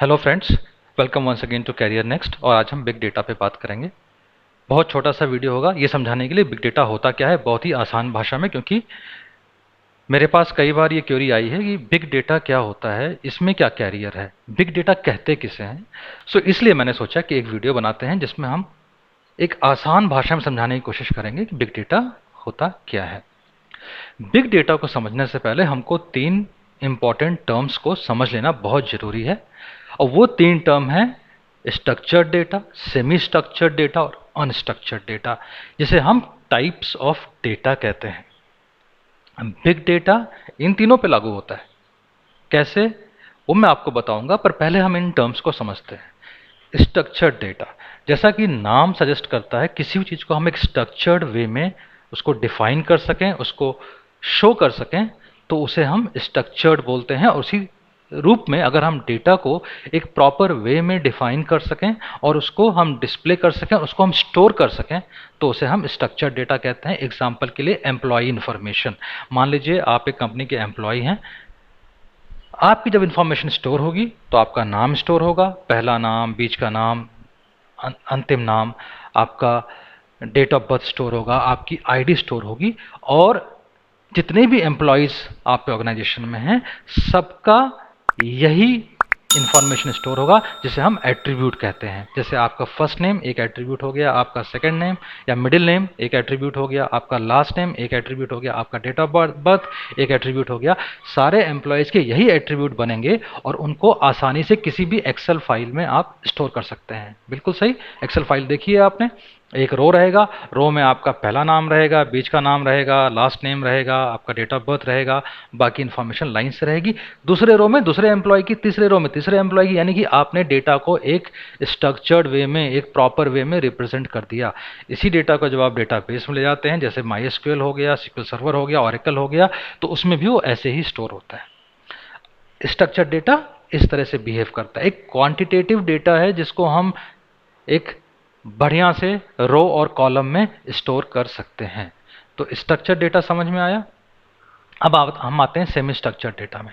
Hello friends, welcome once again to career next. और आज हम बिग डेटा पे बात करेंगे। बहुत छोटा सा वीडियो होगा ये समझाने के लिए बिग डेटा होता क्या है, बहुत ही आसान भाषा में, क्योंकि मेरे पास कई बार ये क्वेरी आई है कि बिग डेटा क्या होता है, इसमें क्या कैरियर है, बिग डेटा कहते किसे हैं। इसलिए मैंने सोचा कि एक वीडियो बनाते हैं जिसमें हम एक आसान भाषा में समझाने की कोशिश करेंगे कि बिग डेटा होता क्या है। बिग डेटा को समझने से पहले हमको तीन इंपॉर्टेंट टर्म्स को समझ लेना बहुत ज़रूरी है। और वो तीन टर्म हैं structured data, semi structured data और अनस्ट्रक्चर्ड डेटा, जिसे हम टाइप्स ऑफ डेटा कहते हैं। बिग डेटा इन तीनों पे लागू होता है। कैसे, वो मैं आपको बताऊंगा, पर पहले हम इन टर्म्स को समझते हैं। स्ट्रक्चर्ड डेटा, जैसा कि नाम सजेस्ट करता है, किसी भी चीज़ को हम एक स्ट्रक्चर्ड वे में उसको डिफाइन कर सकें, उसको शो कर सकें, तो उसे हम स्ट्रक्चर्ड बोलते हैं। और उसी रूप में अगर हम डेटा को एक प्रॉपर वे में डिफाइन कर सकें और उसको हम डिस्प्ले कर सकें, उसको हम स्टोर कर सकें, तो उसे हम स्ट्रक्चर्ड डेटा कहते हैं। एग्जाम्पल के लिए एम्प्लॉय इन्फॉर्मेशन। मान लीजिए आप एक कंपनी के एम्प्लॉय हैं। आपकी जब इंफॉर्मेशन स्टोर होगी तो आपका नाम स्टोर होगा, पहला नाम, बीच का नाम, अंतिम नाम, आपका डेट ऑफ बर्थ स्टोर होगा, आपकी आईडी स्टोर होगी, और जितने भी एम्प्लॉयज़ आपके ऑर्गेनाइजेशन में हैं सबका यही इंफॉर्मेशन स्टोर होगा, जिसे हम एट्रीब्यूट कहते हैं। जैसे आपका फर्स्ट नेम एक एट्रीब्यूट हो गया, आपका सेकंड नेम या मिडिल नेम एक एट्रीब्यूट हो गया, आपका लास्ट नेम एक एट्रीब्यूट हो गया, आपका डेट ऑफ बर्थ एक एट्रीब्यूट हो गया। सारे एम्प्लॉयज़ के यही एट्रीब्यूट बनेंगे और उनको आसानी से किसी भी एक्सेल फाइल में आप स्टोर कर सकते हैं। बिल्कुल सही। एक्सेल फाइल देखिए आपने, एक रो रहेगा, रो में आपका पहला नाम रहेगा, बीच का नाम रहेगा, लास्ट नेम रहेगा, आपका डेट ऑफ बर्थ रहेगा, बाकी इन्फॉर्मेशन लाइन से रहेगी। दूसरे रो में दूसरे एम्प्लॉय की, तीसरे रो में तीसरे एम्प्लॉय की, यानी कि आपने डेटा को एक स्ट्रक्चर्ड वे में, एक प्रॉपर वे में रिप्रेजेंट कर दिया। इसी डेटा को जब आप डेटाबेस में ले जाते हैं, जैसे MySQL हो गया, SQL सर्वर हो गया, Oracle हो गया, तो उसमें भी वो ऐसे ही स्टोर होता है। स्ट्रक्चर्ड डेटा इस तरह से बिहेव करता है। एक क्वांटिटेटिव डेटा है जिसको हम एक बढ़िया से रो और कॉलम में स्टोर कर सकते हैं। तो स्ट्रक्चर डेटा समझ में आया। अब हम आते हैं सेमी स्ट्रक्चर डेटा में।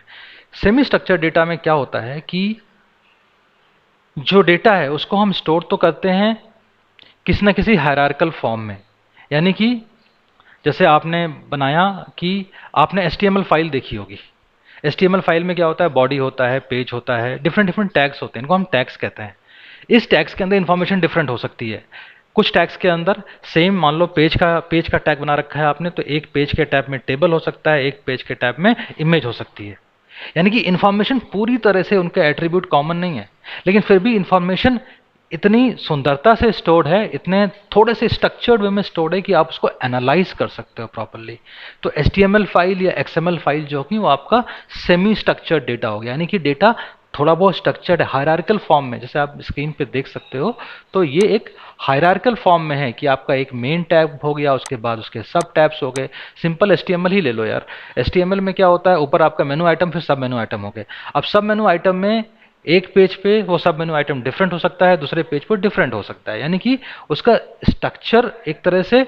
सेमी स्ट्रक्चर डेटा में क्या होता है कि जो डेटा है उसको हम स्टोर तो करते हैं किसी न किसी हायरार्कल फॉर्म में। यानी कि जैसे आपने बनाया कि आपने HTML फाइल देखी होगी। HTML फाइल में क्या होता है, बॉडी होता है, पेज होता है, डिफरेंट डिफरेंट टैग्स होते हैं, इनको हम टैग्स कहते हैं। इस टैग्स के अंदर इंफॉर्मेशन डिफरेंट हो सकती है। कुछ टैग्स के अंदर सेम, मान लो पेज का टैग बना रखा है आपने, तो एक पेज के टैब में टेबल हो सकता है, एक पेज के टैब में इमेज हो सकती है। यानी कि इंफॉर्मेशन पूरी तरह से उनके एट्रीब्यूट कॉमन नहीं है, लेकिन फिर भी इंफॉर्मेशन इतनी सुंदरता से स्टोर्ड है, इतने थोड़े से स्ट्रक्चर्ड वे में स्टोर्ड है कि आप उसको एनालाइज कर सकते हो प्रॉपरली। तो HTML फाइल या XML फाइल जो होगी वो आपका सेमी स्ट्रक्चर्ड डेटा हो गया। यानी कि डेटा थोड़ा बहुत स्ट्रक्चर्ड है, हायरार्कल फॉर्म में, जैसे आप स्क्रीन पे देख सकते हो। तो ये एक हायरार्कल फॉर्म में है कि आपका एक मेन टैब हो गया, उसके बाद उसके सब टैब्स हो गए। सिंपल HTML ही ले लो यार। HTML में क्या होता है, ऊपर आपका मेनू आइटम, फिर सब मेनू आइटम हो गए। अब सब मेनू आइटम में एक पेज पे वो सब मेनू आइटम डिफरेंट हो सकता है, दूसरे पेज पर डिफरेंट हो सकता है। यानी कि उसका स्ट्रक्चर एक तरह से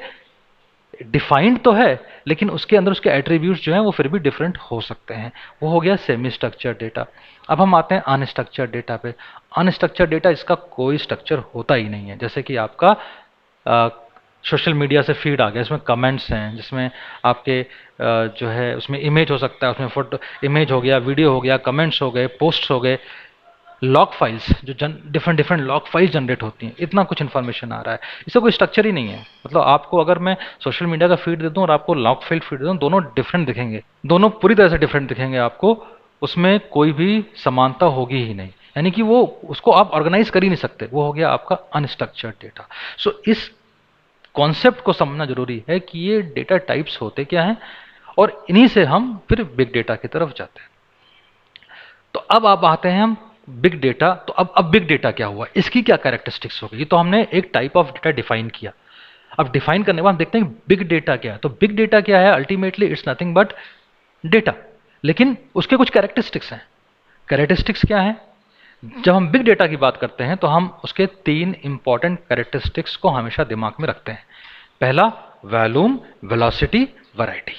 डिफाइंड तो है, लेकिन उसके अंदर उसके एट्रीब्यूट्स जो हैं वो फिर भी डिफरेंट हो सकते हैं। वो हो गया सेमी स्ट्रक्चर्ड डेटा। अब हम आते हैं अनस्ट्रक्चर्ड डेटा पे। अनस्ट्रक्चर्ड डेटा, इसका कोई स्ट्रक्चर होता ही नहीं है। जैसे कि आपका सोशल मीडिया से फीड आ गया, इसमें कमेंट्स हैं, जिसमें आपके जो है उसमें इमेज हो सकता है, उसमें फोटो, इमेज हो गया, वीडियो हो गया, कमेंट्स हो गए, पोस्ट्स हो गए, लॉग फाइल्स, जो different different log files generate होती हैं, इतना कुछ इन्फॉर्मेशन आ रहा है। इसका कोई स्ट्रक्चर ही नहीं है। मतलब आपको अगर मैं सोशल मीडिया का फीड दे दूं और आपको लॉग फाइल फीड दे दूं, दोनों डिफरेंट दिखेंगे, दोनों पूरी तरह से डिफरेंट दिखेंगे आपको। उसमें कोई भी समानता होगी ही नहीं। यानी कि वो, उसको आप ऑर्गेनाइज कर ही नहीं सकते। वो हो गया आपका अनस्ट्रक्चर्ड डेटा। इस कॉन्सेप्ट को समझना जरूरी है कि ये डेटा टाइप्स होते क्या हैं, और इन्हीं से हम फिर बिग डेटा की तरफ जाते हैं। तो अब आप आते हैं हम बिग डेटा। तो अब बिग डेटा क्या हुआ, इसकी क्या कैरेक्टरिस्टिक्स होगी। तो हमने एक टाइप ऑफ डेटा डिफाइन किया। अब डिफाइन करने के बाद हम देखते हैं बिग डेटा क्या है। तो बिग डेटा क्या है, ultimately it's nothing but data, लेकिन उसके कुछ कैरेक्टरिस्टिक्स हैं। कैरेक्टरिस्टिक्स क्या है, जब हम बिग डेटा की बात करते हैं तो हम उसके तीन इंपॉर्टेंट कैरेक्टरिस्टिक्स को हमेशा दिमाग में रखते हैं। पहला, वॉल्यूम, वेलोसिटी, वैरायटी।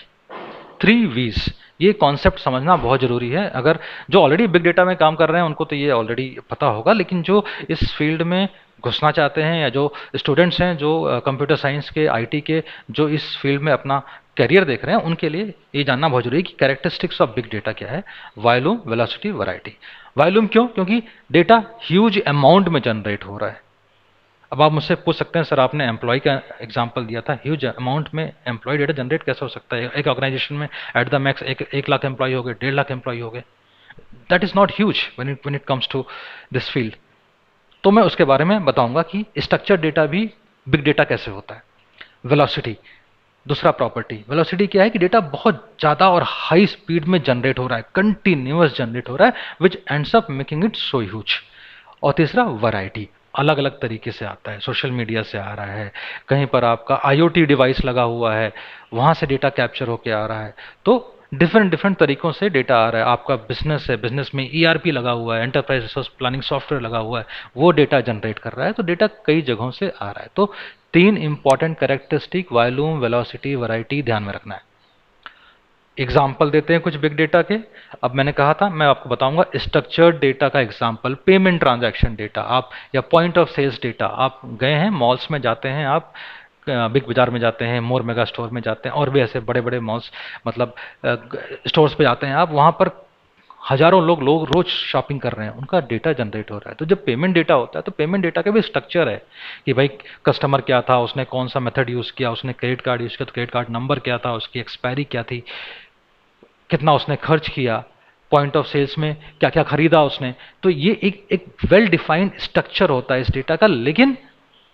3 V's। ये कॉन्सेप्ट समझना बहुत ज़रूरी है। अगर जो ऑलरेडी बिग डेटा में काम कर रहे हैं उनको तो ये ऑलरेडी पता होगा, लेकिन जो इस फील्ड में घुसना चाहते हैं या जो स्टूडेंट्स हैं जो कंप्यूटर साइंस के, आईटी के, जो इस फील्ड में अपना करियर देख रहे हैं, उनके लिए ये जानना बहुत जरूरी है कि कैरेक्टरिस्टिक्स ऑफ बिग डेटा क्या है। Volume, velocity, variety. वॉल्यूम क्यों? क्योंकि डेटा ह्यूज अमाउंट में जनरेट हो रहा है। अब आप मुझसे पूछ सकते हैं सर आपने एम्प्लॉय का एग्जांपल दिया था, ह्यूज अमाउंट में एम्प्लॉय डेटा जनरेट कैसे हो सकता है? एक ऑर्गेनाइजेशन में at the max 1 lakh employ हो गए, 1.5 लाख एम्प्लॉय हो गए। That is not huge when it comes to this field. तो मैं उसके बारे में बताऊंगा कि स्ट्रक्चर डेटा भी बिग डेटा कैसे होता है। वेलोसिटी दूसरा प्रॉपर्टी। वेलोसिटी क्या है कि डेटा बहुत ज़्यादा और हाई स्पीड में जनरेट हो रहा है, कंटिन्यूअस जनरेट हो रहा है, विच ends up making it so huge. और तीसरा वैरायटी, अलग अलग तरीके से आता है, सोशल मीडिया से आ रहा है, कहीं पर आपका आईओटी डिवाइस लगा हुआ है, वहाँ से डेटा कैप्चर होके आ रहा है। तो डिफरेंट डिफरेंट तरीकों से डेटा आ रहा है। आपका बिजनेस है, बिजनेस में ईआरपी लगा हुआ है, एंटरप्राइज रिसोर्स प्लानिंग सॉफ्टवेयर लगा हुआ है, वो डेटा जनरेट कर रहा है। तो डेटा कई जगहों से आ रहा है। तो 3 important characteristic, volume, velocity, variety, ध्यान में रखना है। एग्जाम्पल देते हैं कुछ बिग डेटा के। अब मैंने कहा था मैं आपको बताऊंगा स्ट्रक्चर्ड डेटा का एग्जाम्पल, पेमेंट ट्रांजैक्शन डेटा आप, या पॉइंट ऑफ सेल्स डेटा। आप गए हैं मॉल्स में, जाते हैं आप, बिग बाजार में जाते हैं, मोर मेगा स्टोर में जाते हैं, और भी ऐसे बड़े बड़े मॉल्स, मतलब स्टोर्स पे जाते हैं आप, वहाँ पर हजारों लोग रोज शॉपिंग कर रहे हैं, उनका डेटा जनरेट हो रहा है। तो जब पेमेंट डेटा होता है तो पेमेंट डेटा का भी स्ट्रक्चर है कि भाई कस्टमर क्या था, उसने कौन सा मेथड यूज़ किया, उसने क्रेडिट कार्ड यूज़ किया तो क्रेडिट कार्ड नंबर क्या था, उसकी एक्सपायरी क्या थी, कितना उसने खर्च किया, पॉइंट ऑफ सेल्स में क्या क्या खरीदा उसने। तो ये एक वेल डिफाइंड स्ट्रक्चर होता है इस डेटा का, लेकिन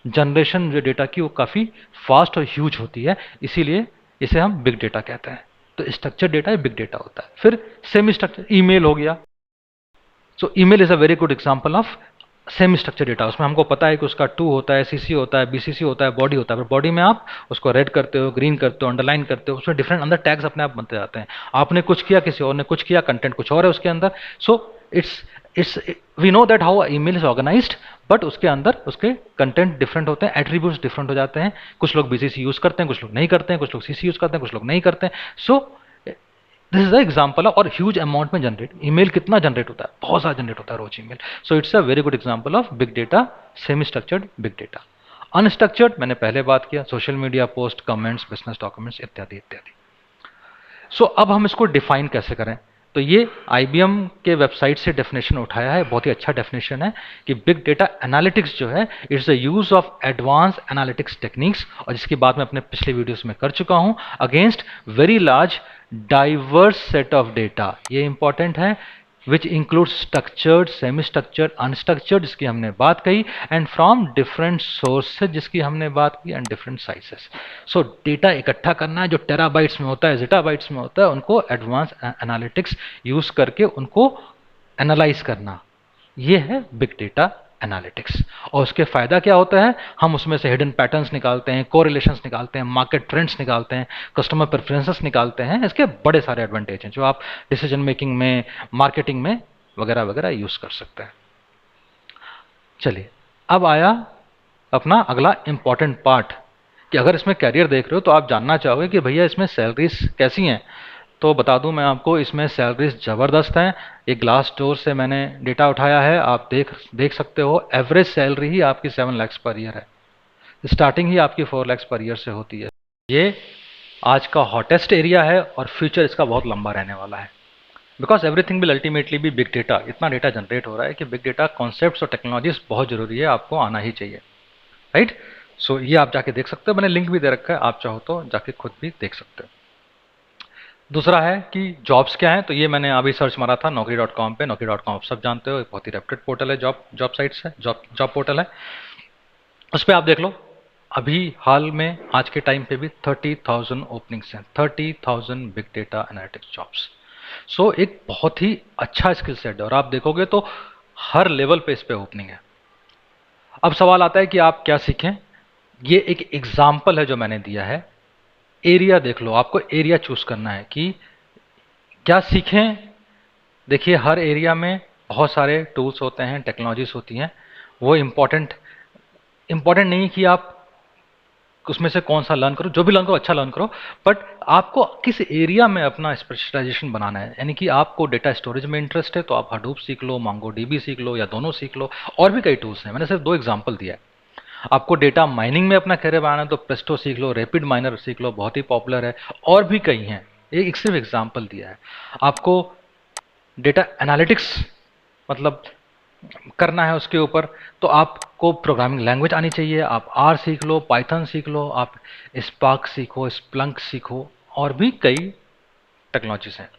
जनरेशन जो डेटा की वो काफ़ी फास्ट और ह्यूज होती है, इसीलिए इसे हम बिग डेटा कहते हैं। तो स्ट्रक्चर डेटा बिग डेटा होता है। फिर सेमी स्ट्रक्चर, ईमेल हो गया। सो email is a very good example of semi structure data. उसमें हमको पता है कि उसका टू होता है, सीसी होता है, बीसीसी होता है, बॉडी होता है। पर बॉडी में आप उसको रेड करते हो, ग्रीन करते हो, अंडरलाइन करते हो, उसमें डिफरेंट अंदर टैग्स अपने आप बनते जाते हैं। आपने कुछ किया, किसी और ने कुछ किया, कंटेंट कुछ और है उसके अंदर। So it's we know that how email is organised, but उसके अंदर उसके कंटेंट डिफरेंट होते हैं, एट्रीब्यूट्स डिफरेंट हो जाते हैं। कुछ लोग बीसीसी यूज करते हैं, कुछ लोग नहीं करते हैं, कुछ लोग सीसी यूज करते हैं, कुछ लोग नहीं करते हैं। So this is the example of, और ह्यूज अमाउंट में जनरेट, ईमेल कितना जनरेट होता है, बहुत सारा जनरेट होता है रोज email. So it's a very good example of big data, semi structured big data. Unstructured मैंने पहले बात किया, social media post, comments, business documents इत्यादि इत्यादि। सो अब हम इसको डिफाइन कैसे करें? तो ये आईबीएम के वेबसाइट से डेफिनेशन उठाया है, बहुत ही अच्छा डेफिनेशन है कि बिग डेटा एनालिटिक्स जो है, it's the use of advance analytics techniques, और जिसकी बात मैं अपने पिछले वीडियोस में कर चुका हूं, against very large diverse set of data. ये इंपॉर्टेंट है, which include structured, semi structured, unstructured जिसकी हमने बात कही, एंड फ्रॉम डिफरेंट सोर्सेज जिसकी हमने बात की, and different sizes. So data इकट्ठा करना है जो टेराबाइट्स में होता है, जेटाबाइट्स में होता है, उनको एडवांस एनालिटिक्स यूज करके उनको एनालाइज करना, ये है बिग डेटा एनालिटिक्स। और उसके फायदा क्या होता है? हम उसमें से हिडन पैटर्न्स निकालते हैं, कोरिलेशंस निकालते हैं, मार्केट ट्रेंड्स निकालते हैं, कस्टमर प्रेफरेंसेस निकालते हैं। इसके बड़े सारे एडवांटेज हैं जो आप डिसीजन मेकिंग में, मार्केटिंग में वगैरह वगैरह यूज कर सकते हैं। चलिए, अब आया अपना अगला इंपॉर्टेंट पार्ट कि अगर इसमें कैरियर देख रहे हो तो आप जानना चाहोगे कि भैया इसमें सैलरीज कैसी हैं। तो बता दूं मैं आपको, इसमें सैलरीज ज़बरदस्त हैं। एक ग्लास डोर से मैंने डेटा उठाया है, आप देख सकते हो एवरेज सैलरी ही आपकी 7 लाख पर ईयर है, स्टार्टिंग ही आपकी 4 लाख पर ईयर से होती है। ये आज का हॉटेस्ट एरिया है और फ्यूचर इसका बहुत लंबा रहने वाला है, बिकॉज एवरीथिंग विल अल्टीमेटली भी बिग डेटा। इतना डेटा जनरेट हो रहा है कि बिग डेटा कॉन्सेप्ट्स और टेक्नोलॉजीज बहुत जरूरी है, आपको आना ही चाहिए, राइट। सो ये आप जाके देख सकते हो, मैंने लिंक भी दे रखा है, आप चाहो तो जाके खुद भी देख सकते हो। दूसरा है कि जॉब्स क्या हैं, तो ये मैंने अभी सर्च मारा था naukri.com पे। naukri.com आप सब जानते हो, एक बहुत ही रेप्यूटेड पोर्टल है, जॉब साइट्स है, जॉब पोर्टल है। उस पर आप देख लो, अभी हाल में आज के टाइम पे भी 30,000 ओपनिंग्स हैं, 30,000 बिग डेटा एनालिटिक्स जॉब्स। सो एक बहुत ही अच्छा स्किल सेट है, और आप देखोगे तो हर लेवल पे इस पे ओपनिंग है। अब सवाल आता है कि आप क्या सीखें। ये एक एग्जाम्पल है जो मैंने दिया है। एरिया देख लो, आपको एरिया चूज करना है कि क्या सीखें। देखिए, हर एरिया में बहुत सारे टूल्स होते हैं, टेक्नोलॉजीज होती हैं। वो इम्पॉर्टेंट नहीं कि आप उसमें से कौन सा लर्न करो, जो भी लर्न करो अच्छा लर्न करो, बट आपको किस एरिया में अपना स्पेशलाइजेशन बनाना है। यानी कि आपको डेटा स्टोरेज में इंटरेस्ट है तो आप हडूप सीख लो, मोंगो डीबी सीख लो, या दोनों सीख लो। और भी कई टूल्स हैं, मैंने सिर्फ 2 एग्जाम्पल दिया है। आपको डेटा माइनिंग में अपना करियर बनाना है तो प्रेस्टो सीख लो, रैपिड माइनर सीख लो, बहुत ही पॉपुलर है। और भी कई हैं, एक सिर्फ एग्जाम्पल दिया है। आपको डेटा एनालिटिक्स मतलब करना है उसके ऊपर, तो आपको प्रोग्रामिंग लैंग्वेज आनी चाहिए। आप आर सीख लो, पाइथन सीख लो, आप स्पार्क सीखो, स्प्लंक सीखो, और भी कई टेक्नोलॉजीज हैं।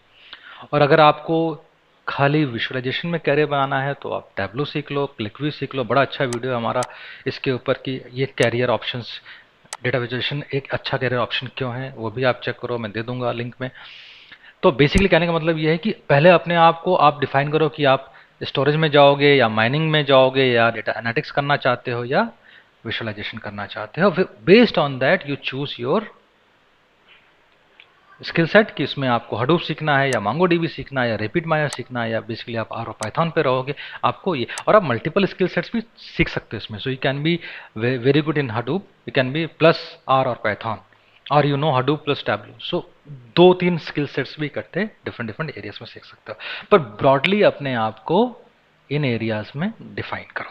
और अगर आपको खाली विजुअलाइजेशन में कैरियर बनाना है तो आप टैबलो सीख लो, क्लिकव्यू सीख लो। बड़ा अच्छा वीडियो है हमारा इसके ऊपर कि ये कैरियर ऑप्शंस, डेटा विजुअलाइजेशन एक अच्छा कैरियर ऑप्शन क्यों है, वो भी आप चेक करो, मैं दे दूंगा लिंक में। तो बेसिकली कहने का मतलब ये है कि पहले अपने आप को आप डिफाइन करो कि आप स्टोरेज में जाओगे या माइनिंग में जाओगे या डेटा एनालिटिक्स करना चाहते हो या विजुअलाइजेशन करना चाहते हो। Based on that you choose your skill set कि इसमें आपको हडूप सीखना है या मोंगो डीबी सीखना है या रैपिड माइनर सीखना है, या बेसिकली आप आर और पाइथन पे रहोगे आपको ये। और आप मल्टीपल स्किल सेट्स भी सीख सकते हो इसमें। So you can be very good in Hadoop, you can be plus R और पाइथन, और you know Hadoop plus Tableau. So 2-3 skill sets भी इकट्ठे डिफरेंट डिफरेंट एरियाज में सीख सकते हो, पर ब्रॉडली अपने आप को इन एरियाज में डिफाइन करो।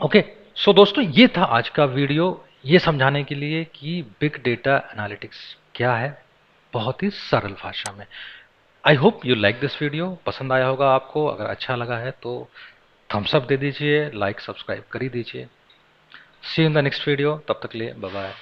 ओके, सो दोस्तों ये था आज का वीडियो, ये समझाने के लिए कि बिग डेटा एनालिटिक्स क्या है, बहुत ही सरल भाषा में। I hope you like this video, पसंद आया होगा आपको। अगर अच्छा लगा है तो थम्स अप दे दीजिए, लाइक सब्सक्राइब कर ही दीजिए। See you in the next video, तब तक लिए बाय बाय।